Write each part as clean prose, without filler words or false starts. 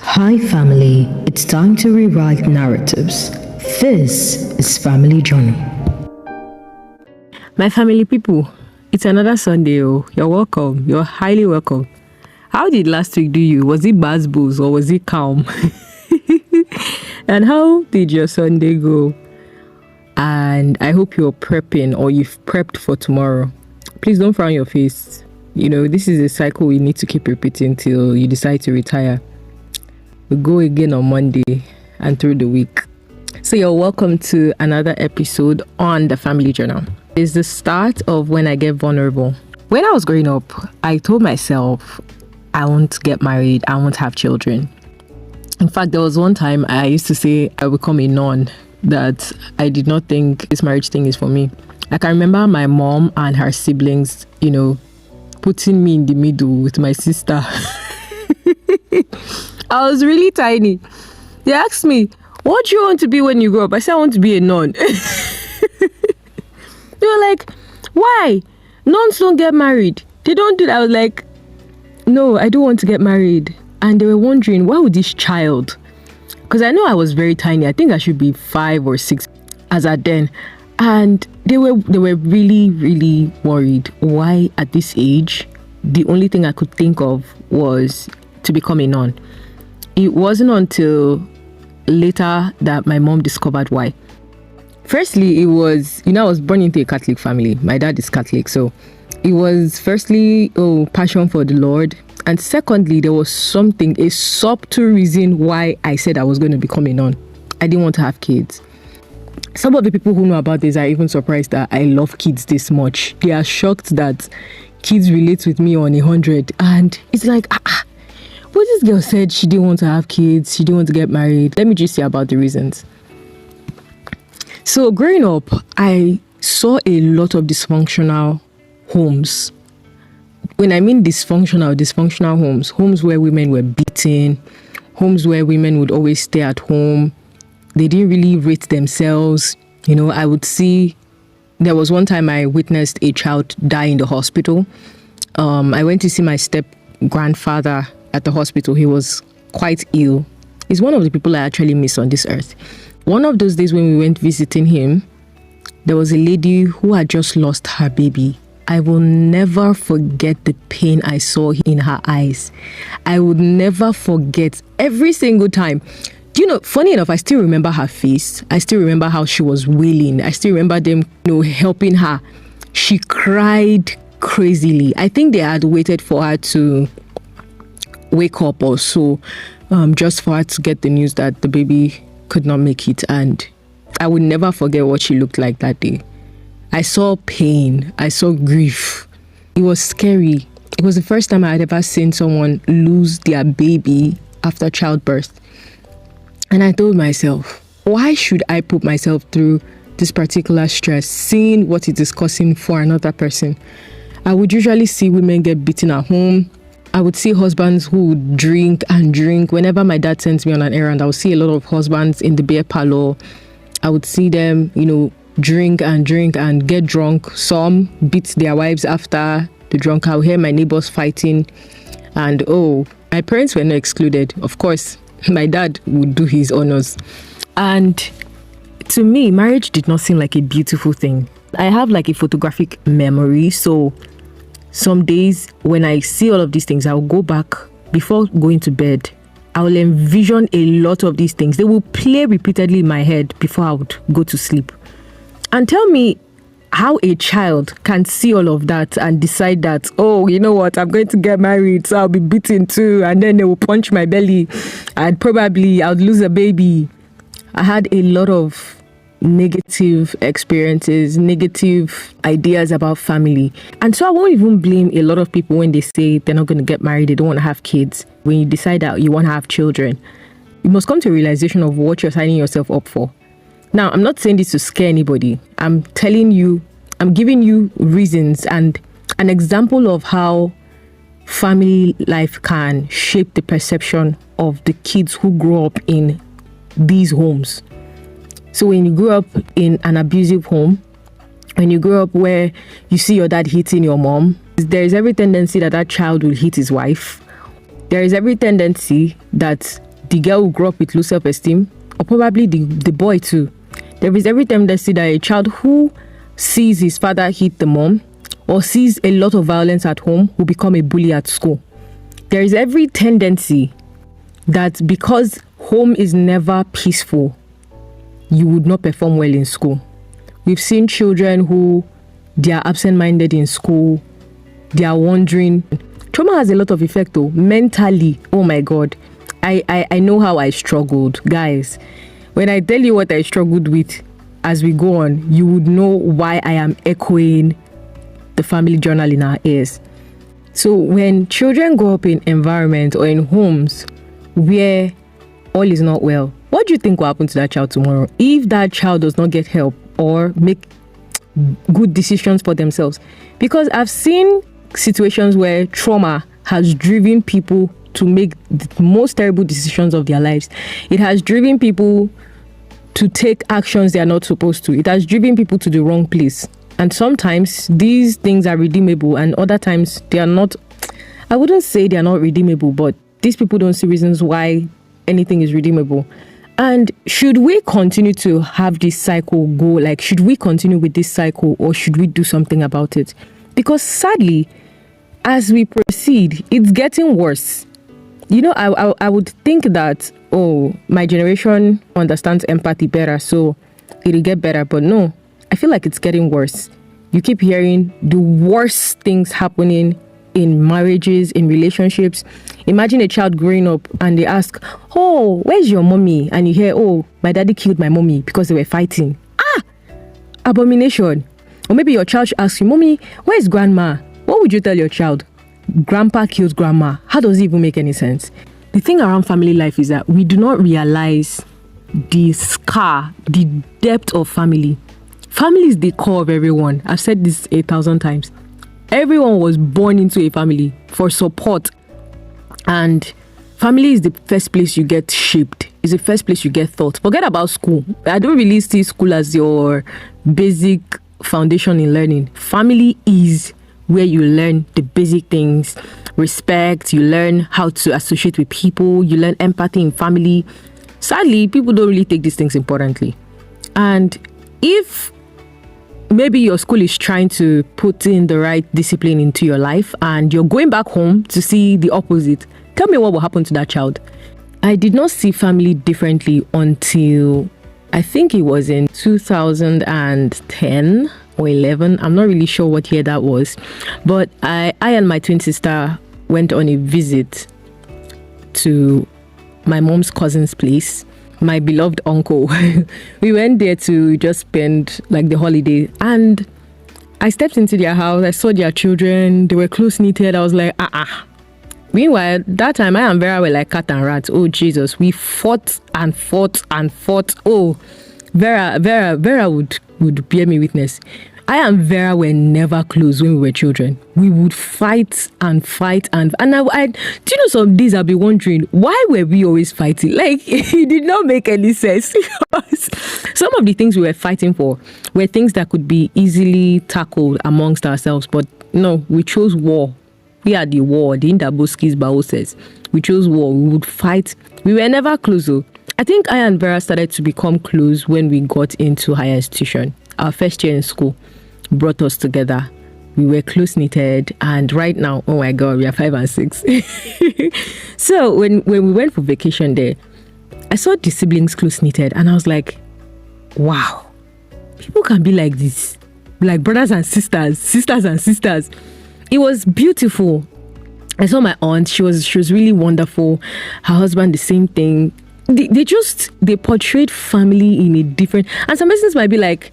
Hi, family. It's time to rewrite narratives. This is Family Journey. My family people, it's another Sunday. Oh, you're welcome. You're highly welcome. How did last week do you? Was it buzzballs or was it calm? And how did your Sunday go? And I hope you're prepping or you've prepped for tomorrow. Please don't frown your face. You know, this is a cycle we need to keep repeating till you decide to retire. We go again on Monday and through the week. So you're welcome to another episode on the Family Journal. It's the start of when I get vulnerable. When I was growing up, I told myself, I won't get married, I won't have children. In fact, there was one time I used to say I would become a nun, that I did not think this marriage thing is for me. Like, I remember my mom and her siblings, putting me in the middle with my sister. I was really tiny. They asked me, what do you want to be when you grow up? I said, I want to be a nun. They were like, why? Nuns don't get married. They don't do that. I was like, no, I don't want to get married. And they were wondering, why would this child? Because I know I was very tiny. I think I should be 5 or 6 as at then. And they were really, really worried. Why at this age, the only thing I could think of was to become a nun. It wasn't until later that my mom discovered why. Firstly, it was, I was born into a Catholic family. My dad is Catholic. So it was firstly, passion for the Lord. And secondly, there was a subtle reason why I said I was going to become a nun. I didn't want to have kids. Some of the people who know about this are even surprised that I love kids this much. They are shocked that kids relate with me on 100. And it's like, but this girl said she didn't want to have kids, she didn't want to get married. Let me just say about the reasons. So growing up, I saw a lot of dysfunctional homes. When I mean dysfunctional homes where women were beaten, homes where women would always stay at home. They didn't really rate themselves. I would see, there was one time I witnessed a child die in the hospital. I went to see my step-grandfather at the hospital. He was quite ill. He's one of the people I actually miss on this earth. One of those days when we went visiting him, there was a lady who had just lost her baby. I will never forget the pain I saw in her eyes. I would never forget every single time. Funny enough, I still remember her face. I still remember how she was wailing. I still remember them, helping her. She cried crazily. I think they had waited for her to wake up or so, just for her to get the news that the baby could not make it. And I would never forget what she looked like that day. I saw pain. I saw grief. It was scary. It was the first time I had ever seen someone lose their baby after childbirth. And I told myself, why should I put myself through this particular stress, seeing what it is causing for another person? I would usually see women get beaten at home. I would see husbands who would drink and drink. Whenever my dad sends me on an errand, I would see a lot of husbands in the beer parlor. I would see them, drink and get drunk. Some beat their wives after the drunk. I would hear my neighbors fighting. And my parents were not excluded. Of course, my dad would do his honors. And to me, marriage did not seem like a beautiful thing. I have like a photographic memory. So some days when I see all of these things, I'll go back before going to bed. I will envision a lot of these things. They will play repeatedly in my head before I would go to sleep. And tell me how a child can see all of that and decide that, you know what, I'm going to get married, so I'll be beaten too, and then they will punch my belly, and probably I'll lose a baby. I had a lot of negative experiences, negative ideas about family. And so I won't even blame a lot of people when they say they're not going to get married, they don't want to have kids. When you decide that you want to have children, you must come to a realization of what you're signing yourself up for. Now, I'm not saying this to scare anybody. I'm telling you, I'm giving you reasons and an example of how family life can shape the perception of the kids who grow up in these homes. So when you grow up in an abusive home, when you grow up where you see your dad hitting your mom, there is every tendency that that child will hit his wife there is every tendency that the girl will grow up with low self-esteem, or probably the boy too. There is every tendency that a child who sees his father hit the mom or sees a lot of violence at home will become a bully at school. There is every tendency that because home is never peaceful, you would not perform well in school. We've seen children who they are absent-minded in school, they are wandering. Trauma has a lot of effect though, mentally. Oh my God. I know how I struggled. Guys, when I tell you what I struggled with as we go on, you would know why I am echoing the family journal in our ears. So when children grow up in environments or in homes where all is not well, what do you think will happen to that child tomorrow if that child does not get help or make good decisions for themselves? Because I've seen situations where trauma has driven people to make the most terrible decisions of their lives. It has driven people to take actions they are not supposed to. It has driven people to the wrong place. And sometimes these things are redeemable, and other times they are not. I wouldn't say they are not redeemable, but these people don't see reasons why anything is redeemable. And should we continue to have this cycle go? Like, should we continue with this cycle, or should we do something about it? Because sadly, as we proceed, it's getting worse. You know, I would think that, oh, my generation understands empathy better, so it'll get better. But no, I feel like it's getting worse. You keep hearing the worst things happening in marriages, in relationships. Imagine a child growing up and they ask, oh, where's your mommy? And you hear, oh, my daddy killed my mommy because they were fighting. Abomination. Or maybe your child asks you, mommy, where's grandma? What would you tell your child? Grandpa killed grandma. How does it even make any sense? The thing around family life is that we do not realize the scar, the depth of family. Family is the core of everyone. I've said this 8,000 times. Everyone was born into a family for support. And family is the first place you get shaped. It's the first place you get taught. Forget about school. I don't really see school as your basic foundation in learning. Family is where you learn the basic things, respect, you learn how to associate with people, you learn empathy in family. Sadly, people don't really take these things importantly. And if maybe your school is trying to put in the right discipline into your life and you're going back home to see the opposite, tell me what will happen to that child. I did not see family differently until I think it was in 2010 or 11. I'm not really sure what year that was. But I and my twin sister went on a visit to my mom's cousin's place, my beloved uncle. We went there to just spend like the holiday, and I stepped into their house. I saw their children. They were close knitted. I was like, Meanwhile, that time I and Vera were like cat and rat. Oh Jesus, we fought and fought and fought. Oh, Vera would bear me witness. I and Vera were never close when we were children. We would fight and fight and I do you know, some days I'll be wondering, why were we always fighting? Like, it did not make any sense. Some of the things we were fighting for were things that could be easily tackled amongst ourselves, but no, we chose war. We are the war. The Indaboski's Bao says we chose war. We would fight. We were never close though. I think I and Vera started to become close when we got into higher institution. Our first year in school brought us together. We were close knitted, and right now, oh my God, we are 5 and 6. So when we went for vacation there, I saw the siblings close knitted, and I was like, wow, people can be like this, like brothers and sisters, sisters and sisters. It was beautiful. I saw my aunt. She was really wonderful. Her husband, the same thing. They portrayed family in a different. And some persons might be like,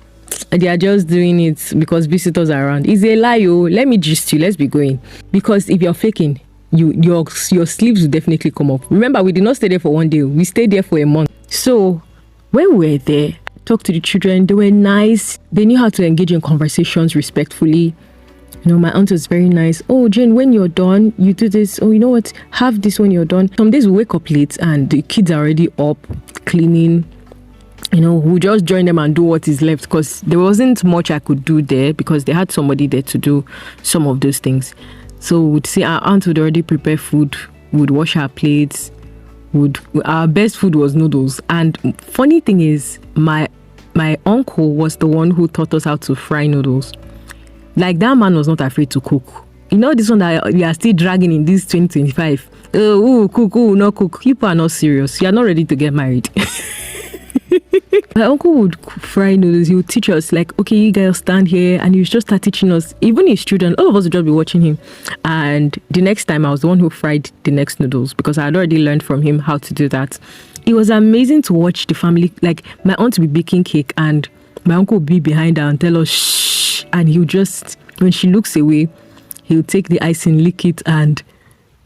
they are just doing it because visitors are around. It's a lie. Oh, let me gist you. Let's be going. Because if you're faking, your sleeves will definitely come up. Remember, we did not stay there for one day. We stayed there for a month. So when we were there, talked to the children. They were nice. They knew how to engage in conversations respectfully. You know, my aunt was very nice. Oh, Jane, when you're done, you do this. Oh, you know what? Have this when you're done. Some days we wake up late and the kids are already up, cleaning. You know, we'll just join them and do what is left, because there wasn't much I could do there because they had somebody there to do some of those things. So we'd see our aunt would already prepare food. would wash our plates. Our best food was noodles. And funny thing is, my uncle was the one who taught us how to fry noodles. Like, that man was not afraid to cook. You know, this one that we are still dragging in this 2025. Cook, not cook. People are not serious. You are not ready to get married. My uncle would fry noodles. He would teach us, like, okay, you guys stand here, and he would just start teaching us. Even his children, all of us would just be watching him. And the next time, I was the one who fried the next noodles because I had already learned from him how to do that. It was amazing to watch the family. Like, my aunt would be baking cake, and my uncle would be behind her and tell us, shh. And he would just, when she looks away, he would take the icing, lick it, and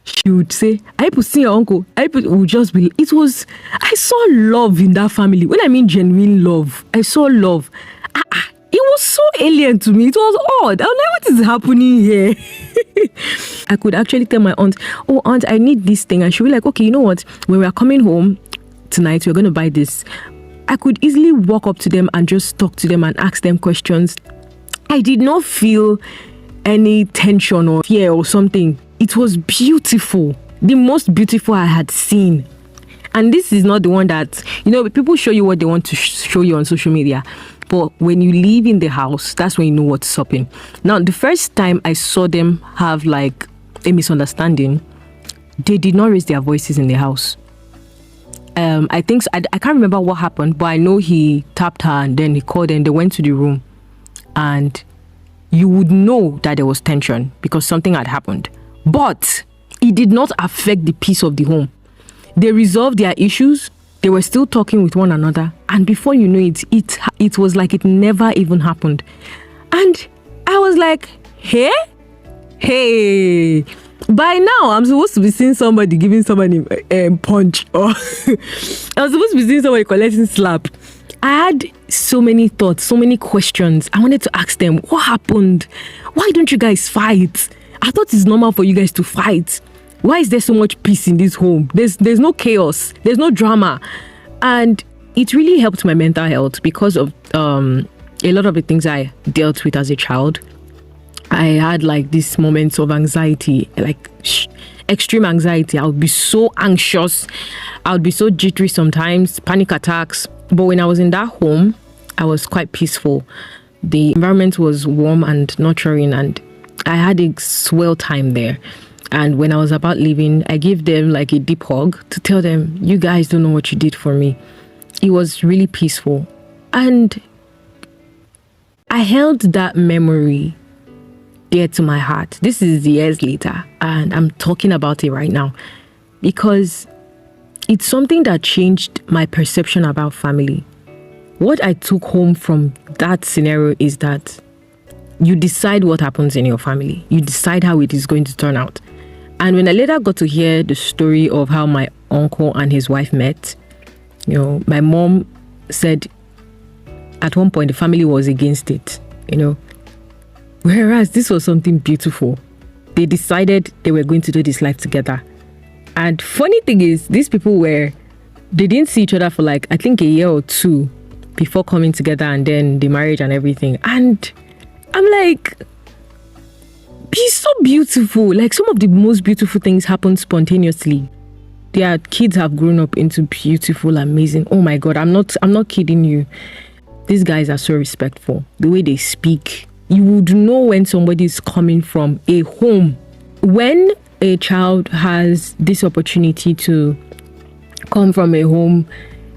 she would say, I put see your uncle. Would just be, it was, I saw love in that family. When I mean genuine love, I saw love. It was so alien to me. It was odd. I was like, what is happening here? I could actually tell my aunt, oh, aunt, I need this thing. And she'd be like, okay, you know what? When we are coming home tonight, we're going to buy this. I could easily walk up to them and just talk to them and ask them questions. I did not feel any tension or fear or something. It was beautiful. The most beautiful I had seen. And this is not the one that, you know, people show you what they want to show you on social media. But when you live in the house, that's when you know what's happening. Now, the first time I saw them have like a misunderstanding, they did not raise their voices in the house. I think so, I can't remember what happened, but I know he tapped her and then he called her and they went to the room. And you would know that there was tension because something had happened. But it did not affect the peace of the home. They resolved their issues. They were still talking with one another. And before you know it was like it never even happened. And I was like, hey, by now I'm supposed to be seeing somebody giving somebody a punch. Or I'm supposed to be seeing somebody collecting slap. I had so many thoughts, so many questions. I wanted to ask them, what happened? Why don't you guys fight? I thought it's normal for you guys to fight. Why is there so much peace in this home? There's no chaos. There's no drama. And it really helped my mental health because of a lot of the things I dealt with as a child. I had like these moments of anxiety, like extreme anxiety. I would be so anxious. I would be so jittery sometimes, panic attacks. But when I was in that home, I was quite peaceful. The environment was warm and nurturing, and I had a swell time there. And when I was about leaving, I gave them like a deep hug to tell them, you guys don't know what you did for me. It was really peaceful. And I held that memory dear to my heart. This is years later, and I'm talking about it right now because it's something that changed my perception about family. What I took home from that scenario is that you decide what happens in your family. You decide how it is going to turn out. And when I later got to hear the story of how my uncle and his wife met, you know, my mom said at one point the family was against it, you know. Whereas this was something beautiful. They decided they were going to do this life together. And funny thing is, these people they didn't see each other for like, I think a year or two before coming together, and then the marriage and everything. And I'm like, it's so beautiful. Like, some of the most beautiful things happen spontaneously. Their kids have grown up into beautiful, amazing. Oh my God, I'm not kidding you. These guys are so respectful. The way they speak, you would know when somebody is coming from a home. When a child has this opportunity to come from a home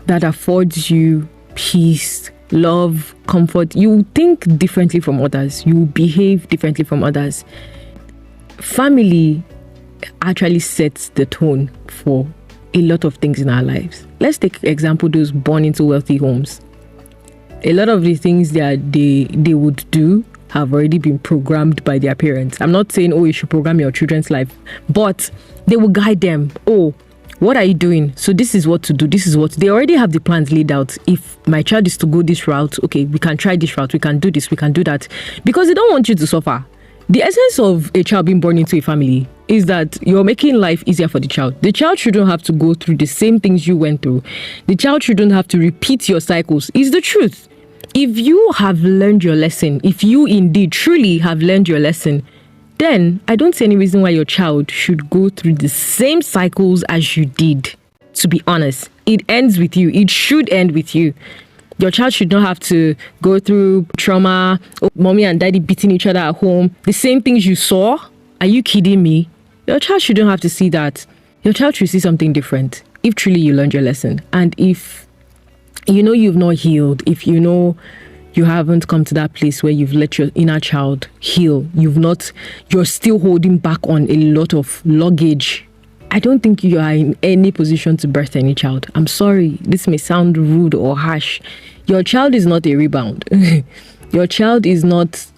that affords you peace, love, comfort, you think differently from others. You behave differently from others. Family actually sets the tone for a lot of things in our lives. Let's take example those born into wealthy homes. A lot of the things that they would do have already been programmed by their parents. I'm not saying, oh, you should program your children's life, but they will guide them. Oh, what are you doing? So this is what to do. This is what they already have the plans laid out. If my child is to go this route, okay, we can try this route. We can do this. We can do that, because they don't want you to suffer. The essence of a child being born into a family is that you're making life easier for the child. The child shouldn't have to go through the same things you went through. The child shouldn't have to repeat your cycles. It's the truth. If you have learned your lesson, if you indeed truly have learned your lesson, then I don't see any reason why your child should go through the same cycles as you did. To be honest, it ends with you. It should end with you. Your child should not have to go through trauma, mommy and daddy beating each other at home, the same things you saw. Are you kidding me? Your child shouldn't have to see that. Your child should see something different if truly you learned your lesson. And if you know you've not healed, if you know you haven't come to that place where you've let your inner child heal, you're still holding back on a lot of luggage, I don't think you are in any position to birth any child. I'm sorry, this may sound rude or harsh. Your child is not a rebound. Your child is not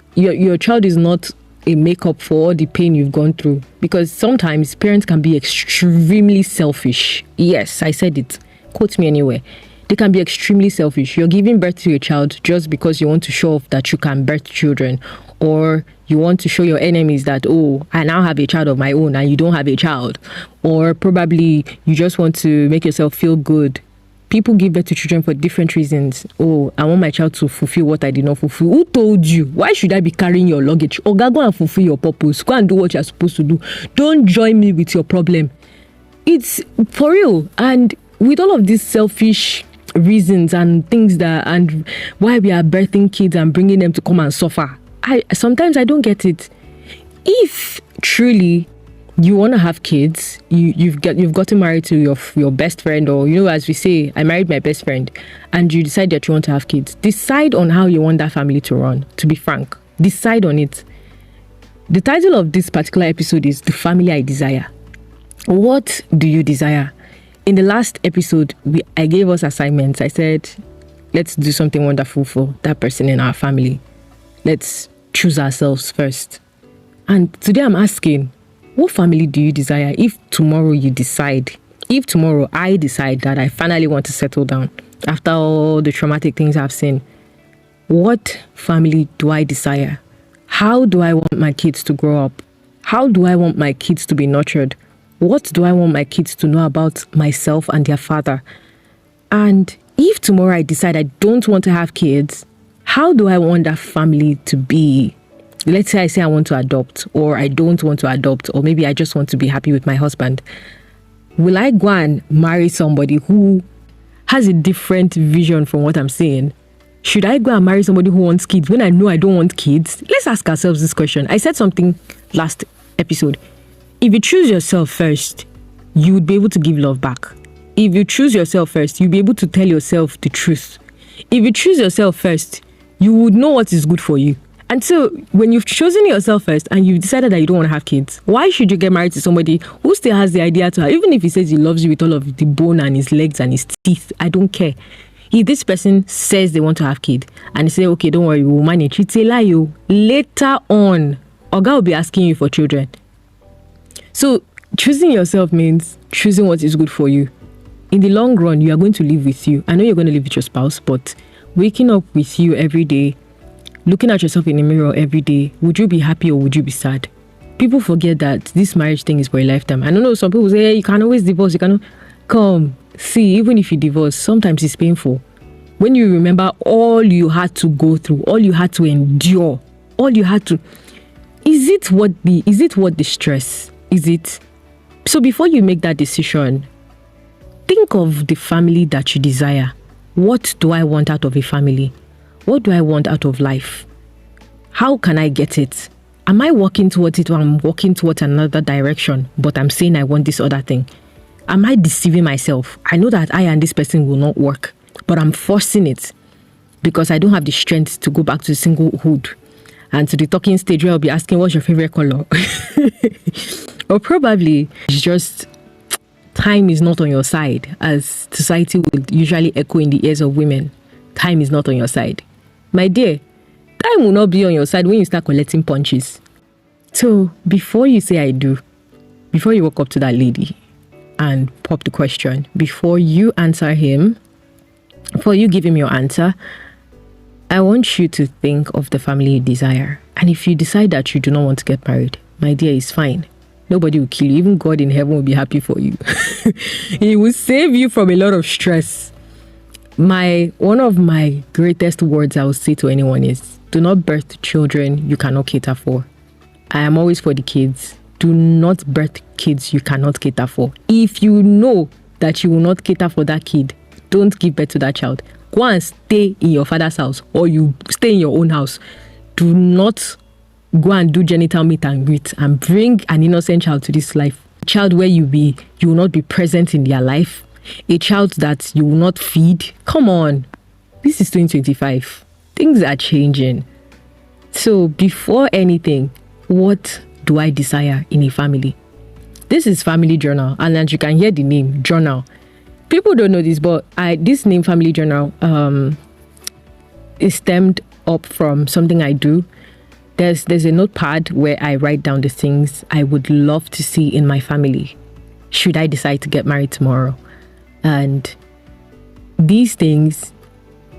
a makeup for all the pain you've gone through. Because sometimes parents can be extremely selfish. Yes, I said it. Quote me anywhere. They can be extremely selfish. You're giving birth to a child just because you want to show off that you can birth children, or you want to show your enemies that, oh, I now have a child of my own and you don't have a child, or probably you just want to make yourself feel good. People give birth to children for different reasons. Oh, I want my child to fulfill what I did not fulfill. Who told you? Why should I be carrying your luggage? Oh, go and fulfill your purpose. Go and do what you're supposed to do. Don't join me with your problem. It's for real. And with all of these selfish reasons and things and why we are birthing kids and bringing them to come and suffer, sometimes I don't get it. If truly you want to have kids, you've gotten married to your best friend, or as we say, I married my best friend, and you decide that you want to have kids, decide on how you want that family to run. To be frank, decide on it. The title of this particular episode is The Family I Desire. What do you desire? In the last episode, I gave us assignments. I said, let's do something wonderful for that person in our family. Let's choose ourselves first. And today I'm asking, what family do you desire? If tomorrow I decide that I finally want to settle down after all the traumatic things I've seen, what family do I desire? How do I want my kids to grow up? How do I want my kids to be nurtured? What do I want my kids to know about myself and their father? And if tomorrow I decide I don't want to have kids, how do I want that family to be? Let's say I say I want to adopt, or I don't want to adopt, or maybe I just want to be happy with my husband. Will I go and marry somebody who has a different vision from what I'm saying? Should I go and marry somebody who wants kids when I know I don't want kids? Let's ask ourselves this question. I said something last episode. If you choose yourself first, you would be able to give love back. If you choose yourself first, you'll be able to tell yourself the truth. If you choose yourself first, you would know what is good for you. And so when you've chosen yourself first and you've decided that you don't want to have kids, why should you get married to somebody who still has the idea to have, even if he says he loves you with all of the bone and his legs and his teeth, I don't care. If this person says they want to have kids and they say, okay, don't worry, we'll manage, it's a lie. Later on, Oga will be asking you for children. So choosing yourself means choosing what is good for you. In the long run, you are going to live with you. I know you're going to live with your spouse, but waking up with you every day, looking at yourself in the mirror every day, would you be happy or would you be sad? People forget that this marriage thing is for a lifetime. I don't know, some people say, hey, you can always divorce, you can come. See, even if you divorce, sometimes it's painful. When you remember all you had to go through, all you had to endure, is it worth the stress? Is it? So before you make that decision, think of the family that you desire. What do I want out of a family? What do I want out of life? How can I get it? Am I walking towards it, or I'm walking towards another direction, but I'm saying I want this other thing? Am I deceiving myself? I know that I and this person will not work, but I'm forcing it because I don't have the strength to go back to singlehood and to the talking stage where I'll be asking, what's your favorite color? Or probably it's just time is not on your side, as society would usually echo in the ears of women. Time is not on your side. My dear, time will not be on your side when you start collecting punches. So before you say I do, before you walk up to that lady and pop the question, before you answer him, before you give him your answer, I want you to think of the family you desire. And if you decide that you do not want to get married, my dear, it's fine. Nobody will kill you. Even God in heaven will be happy for you. He will save you from a lot of stress. One of my greatest words I will say to anyone is, do not birth children you cannot cater for. I am always for the kids. Do not birth kids you cannot cater for. If you know that you will not cater for that kid, don't give birth to that child. Go and stay in your father's house, or you stay in your own house. Do not go and do genital meet and greet and bring an innocent child to this life. A child where you will not be present in their life. A child that you will not feed. Come on. This is 2025. Things are changing. So before anything, what do I desire in a family? This is Family Journal, and as you can hear the name, journal. People don't know this, but this name Family Journal is stemmed up from something I do. There's a notepad where I write down the things I would love to see in my family should I decide to get married tomorrow. And these things,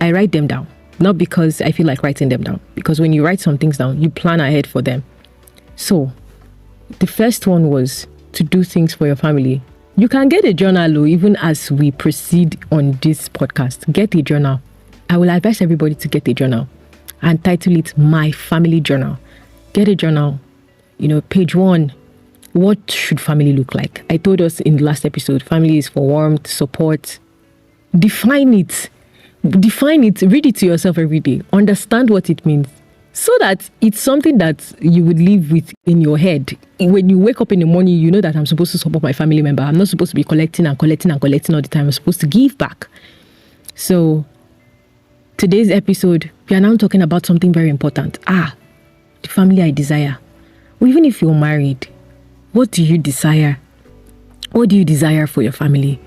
I write them down. Not because I feel like writing them down, because when you write some things down, you plan ahead for them. So the first one was to do things for your family. You can get a journal, even as we proceed on this podcast. Get a journal. I will advise everybody to get a journal and title it My Family Journal. Get a journal. Page 1, what should family look like? I told us in the last episode, family is for warmth, support. Define it. Read it to yourself every day. Understand what it means, so that it's something that you would live with in your head. When you wake up in the morning, you know that I'm supposed to support my family member. I'm not supposed to be collecting all the time. I'm supposed to give back. So today's episode, we are now talking about something very important. The family I desire. Or even if you're married, what do you desire? What do you desire for your family?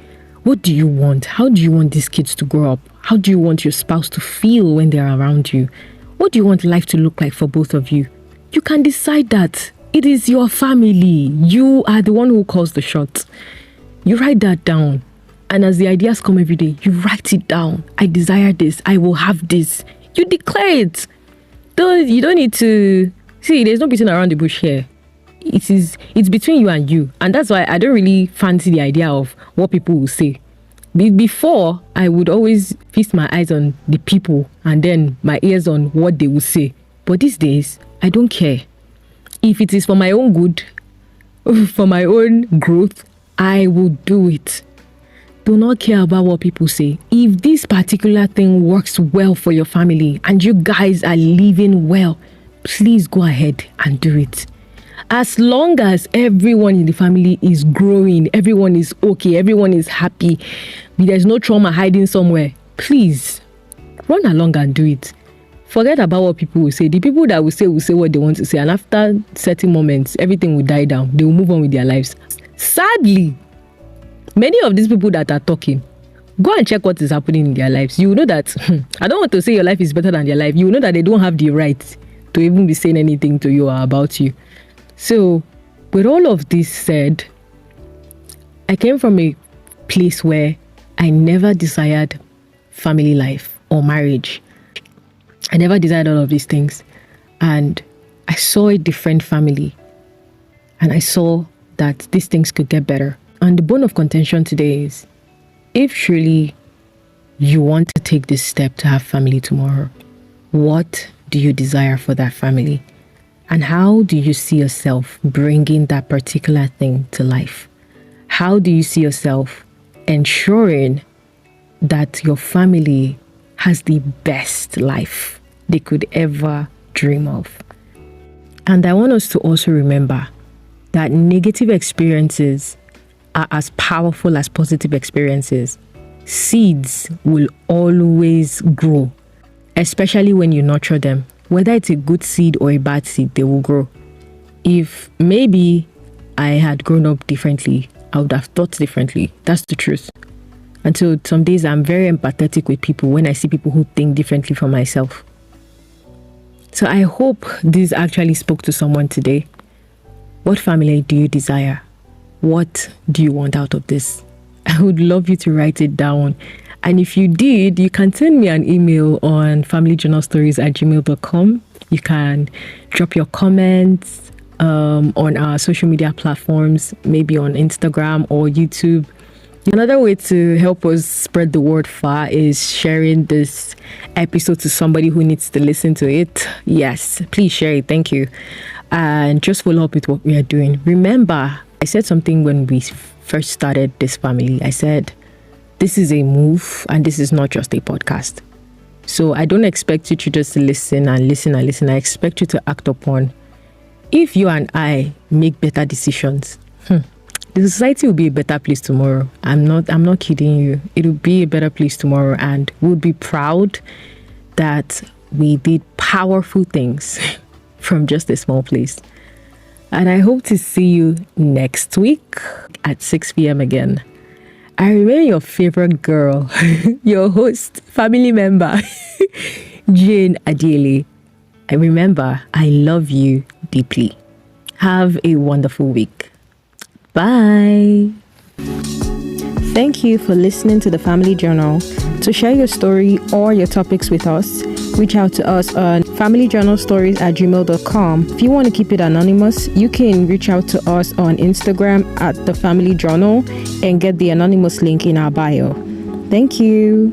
What do you want? How do you want these kids to grow up? How do you want your spouse to feel when they're around you? What do you want life to look like for both of you? You can decide that. It is your family. You are the one who calls the shots. You write that down. And as the ideas come every day, you write it down. I desire this. I will have this. You declare it. You don't need to... See, there's no beating around the bush here. It's between you and you. And that's why I don't really fancy the idea of what people will say. Before, I would always feast my eyes on the people and then my ears on what they will say. But these days, I don't care. If it is for my own good, for my own growth, I will do it. Do not care about what people say. If this particular thing works well for your family and you guys are living well, please go ahead and do it. As long as everyone in the family is growing, everyone is okay, everyone is happy, there's no trauma hiding somewhere, please run along and do it. Forget about what people will say. The people that will say what they want to say, and after certain moments, everything will die down. They will move on with their lives. Sadly, many of these people that are talking, go and check what is happening in their lives. You will know that, I don't want to say your life is better than their life. You will know that they don't have the right to even be saying anything to you or about you. So, with all of this said, I came from a place where I never desired family life or marriage. I never desired all of these things. And I saw a different family. And I saw that these things could get better. And the bone of contention today is, if truly you want to take this step to have family tomorrow, what do you desire for that family? And how do you see yourself bringing that particular thing to life? How do you see yourself ensuring that your family has the best life they could ever dream of? And I want us to also remember that negative experiences are as powerful as positive experiences. Seeds will always grow, especially when you nurture them. Whether it's a good seed or a bad seed, they will grow. If maybe I had grown up differently, I would have thought differently. That's the truth. And so some days I'm very empathetic with people when I see people who think differently from myself. So I hope this actually spoke to someone today. What family do you desire? What do you want out of this? I would love you to write it down. And if you did, you can send me an email on familyjournalstories@gmail.com. You can drop your comments on our social media platforms, maybe on Instagram or YouTube. Another way to help us spread the word far is sharing this episode to somebody who needs to listen to it. Yes, please share it. Thank you. and just follow up with what we are doing. Remember, I said something when we first started this family. I said, this is a move and this is not just a podcast. So I don't expect you to just listen and listen and listen. I expect you to act upon. If you and I make better decisions, the society will be a better place tomorrow. I'm not kidding you. It will be a better place tomorrow, and we'll be proud that we did powerful things from just a small place. And I hope to see you next week at 6 p.m. again. I remain your favorite girl, your host, family member, Jane Adele. I remember, I love you deeply. Have a wonderful week. Bye. Thank you for listening to the Family Journal. To share your story or your topics with us, reach out to us on familyjournalstories@gmail.com. If you want to keep it anonymous, you can reach out to us on Instagram at The Family Journal and get the anonymous link in our bio. Thank you.